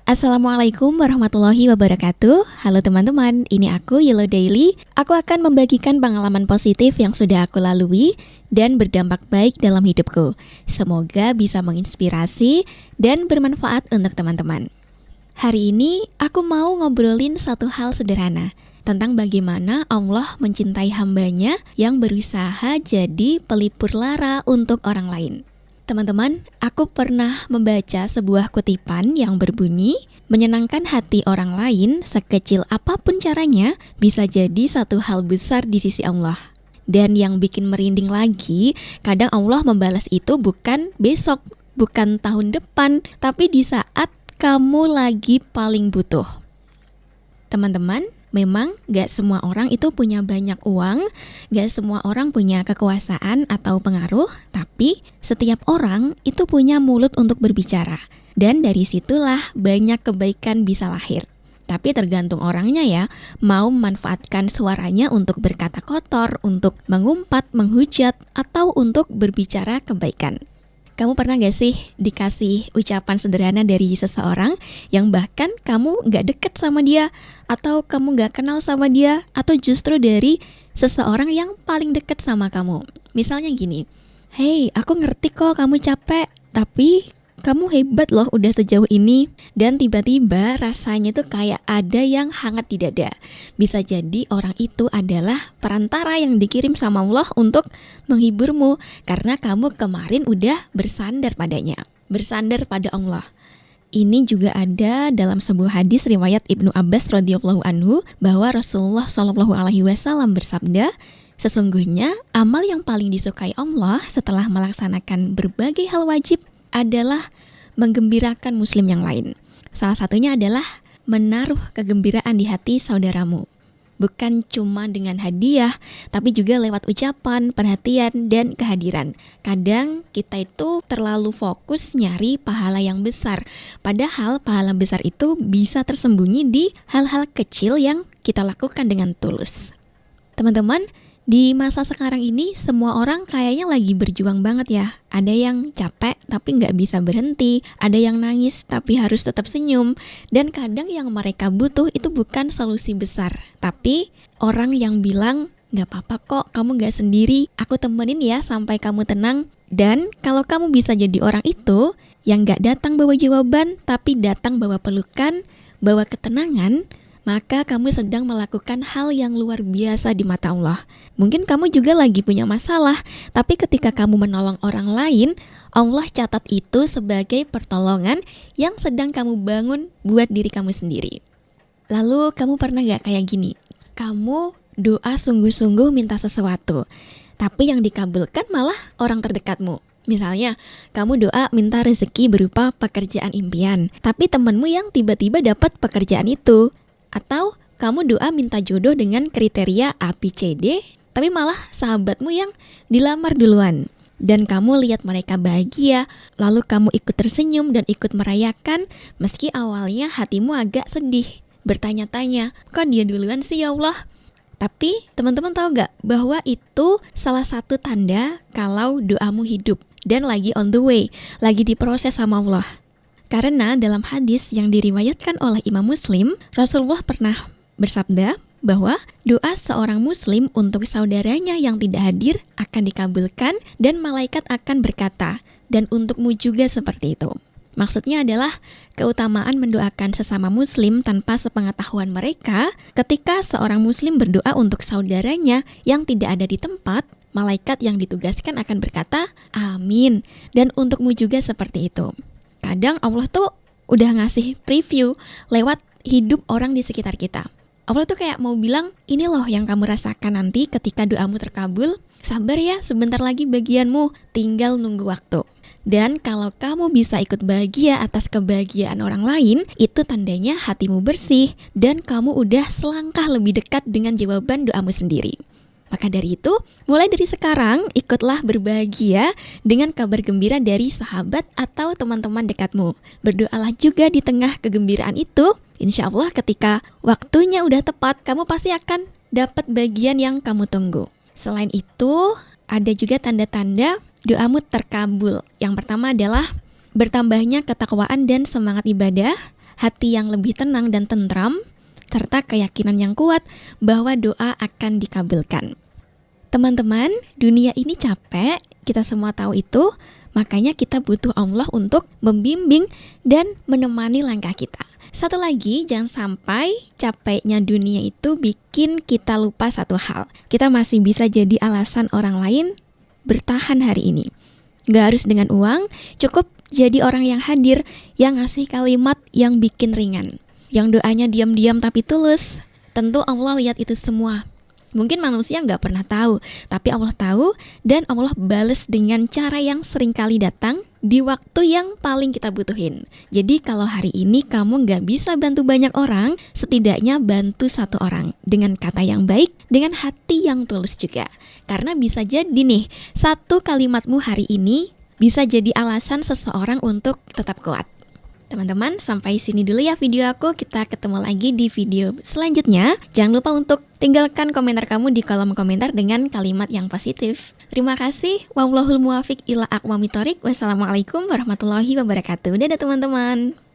Assalamualaikum warahmatullahi wabarakatuh. Halo teman-teman, ini aku Yellow Daily. Aku akan membagikan pengalaman positif yang sudah aku lalui dan berdampak baik dalam hidupku. Semoga bisa menginspirasi dan bermanfaat untuk teman-teman. Hari ini aku mau ngobrolin satu hal sederhana tentang bagaimana Allah mencintai hambanya yang berusaha jadi pelipur lara untuk orang lain. Teman-teman, aku pernah membaca sebuah kutipan yang berbunyi, menyenangkan hati orang lain sekecil apapun caranya bisa jadi satu hal besar di sisi Allah. Dan yang bikin merinding lagi, kadang Allah membalas itu bukan besok, bukan tahun depan, tapi di saat kamu lagi paling butuh. Teman-teman, memang gak semua orang itu punya banyak uang, gak semua orang punya kekuasaan atau pengaruh, tapi setiap orang itu punya mulut untuk berbicara. Dan dari situlah banyak kebaikan bisa lahir. Tapi tergantung orangnya ya, mau memanfaatkan suaranya untuk berkata kotor, untuk mengumpat, menghujat, atau untuk berbicara kebaikan. Kamu pernah gak sih dikasih ucapan sederhana dari seseorang yang bahkan kamu gak deket sama dia, atau kamu gak kenal sama dia, atau justru dari seseorang yang paling deket sama kamu? Misalnya gini, "Hey, aku ngerti kok kamu capek, tapi kamu hebat loh udah sejauh ini." Dan tiba-tiba rasanya tuh kayak ada yang hangat di dada. Bisa jadi orang itu adalah perantara yang dikirim sama Allah untuk menghiburmu, karena kamu kemarin udah bersandar padanya, bersandar pada Allah. Ini juga ada dalam sebuah hadis riwayat Ibnu Abbas radhiyallahu anhu bahwa Rasulullah shallallahu alaihi wasallam bersabda, "Sesungguhnya amal yang paling disukai Allah setelah melaksanakan berbagai hal wajib adalah menggembirakan muslim yang lain. Salah satunya adalah menaruh kegembiraan di hati saudaramu. Bukan cuma dengan hadiah, tapi juga lewat ucapan, perhatian, dan kehadiran. Kadang kita itu terlalu fokus nyari pahala yang besar, padahal pahala besar itu bisa tersembunyi di hal-hal kecil yang kita lakukan dengan tulus." Teman-teman, di masa sekarang ini semua orang kayaknya lagi berjuang banget ya. Ada yang capek tapi nggak bisa berhenti, ada yang nangis tapi harus tetap senyum. Dan kadang yang mereka butuh itu bukan solusi besar, tapi orang yang bilang, "Nggak apa-apa kok, kamu nggak sendiri, aku temenin ya sampai kamu tenang." Dan kalau kamu bisa jadi orang itu, yang nggak datang bawa jawaban tapi datang bawa pelukan, bawa ketenangan, maka kamu sedang melakukan hal yang luar biasa di mata Allah. Mungkin kamu juga lagi punya masalah, tapi ketika kamu menolong orang lain, Allah catat itu sebagai pertolongan yang sedang kamu bangun buat diri kamu sendiri. Lalu kamu pernah gak kayak gini? Kamu doa sungguh-sungguh minta sesuatu, tapi yang dikabulkan malah orang terdekatmu. Misalnya, kamu doa minta rezeki berupa pekerjaan impian, tapi temanmu yang tiba-tiba dapat pekerjaan itu. Atau kamu doa minta jodoh dengan kriteria ABCD, tapi malah sahabatmu yang dilamar duluan. Dan kamu lihat mereka bahagia, lalu kamu ikut tersenyum dan ikut merayakan, meski awalnya hatimu agak sedih, bertanya-tanya, kok dia duluan sih ya Allah? Tapi teman-teman tahu gak bahwa itu salah satu tanda kalau doamu hidup dan lagi on the way, lagi diproses sama Allah. Karena dalam hadis yang diriwayatkan oleh Imam Muslim, Rasulullah pernah bersabda bahwa doa seorang muslim untuk saudaranya yang tidak hadir akan dikabulkan dan malaikat akan berkata, "Dan untukmu juga seperti itu." Maksudnya adalah keutamaan mendoakan sesama muslim tanpa sepengetahuan mereka. Ketika seorang muslim berdoa untuk saudaranya yang tidak ada di tempat, malaikat yang ditugaskan akan berkata, "Amin, dan untukmu juga seperti itu." Kadang Allah tuh udah ngasih preview lewat hidup orang di sekitar kita. Allah tuh kayak mau bilang, "Ini loh yang kamu rasakan nanti ketika doamu terkabul. Sabar ya, sebentar lagi bagianmu, tinggal nunggu waktu." Dan kalau kamu bisa ikut bahagia atas kebahagiaan orang lain, itu tandanya hatimu bersih dan kamu udah selangkah lebih dekat dengan jawaban doamu sendiri. Maka dari itu, mulai dari sekarang, ikutlah berbahagia dengan kabar gembira dari sahabat atau teman-teman dekatmu. Berdoalah juga di tengah kegembiraan itu. Insya Allah ketika waktunya udah tepat, kamu pasti akan dapat bagian yang kamu tunggu. Selain itu, ada juga tanda-tanda doamu terkabul. Yang pertama adalah bertambahnya ketakwaan dan semangat ibadah, hati yang lebih tenang dan tentram, serta keyakinan yang kuat bahwa doa akan dikabulkan. Teman-teman, dunia ini capek, kita semua tahu itu, makanya kita butuh Allah untuk membimbing dan menemani langkah kita. Satu lagi, jangan sampai capeknya dunia itu bikin kita lupa satu hal. Kita masih bisa jadi alasan orang lain bertahan hari ini. Gak harus dengan uang, cukup jadi orang yang hadir, yang ngasih kalimat yang bikin ringan. Yang doanya diam-diam tapi tulus. Tentu Allah lihat itu semua. Mungkin manusia gak pernah tahu, tapi Allah tahu dan Allah bales dengan cara yang seringkali datang di waktu yang paling kita butuhin. Jadi kalau hari ini kamu gak bisa bantu banyak orang, setidaknya bantu satu orang dengan kata yang baik, dengan hati yang tulus juga. Karena bisa jadi nih, satu kalimatmu hari ini bisa jadi alasan seseorang untuk tetap kuat. Teman-teman, sampai sini dulu ya video aku. Kita ketemu lagi di video selanjutnya. Jangan lupa untuk tinggalkan komentar kamu di kolom komentar dengan kalimat yang positif. Terima kasih. Wallahul muwaffiq ila aqwamit thoriq. Wassalamualaikum warahmatullahi wabarakatuh. Dadah teman-teman.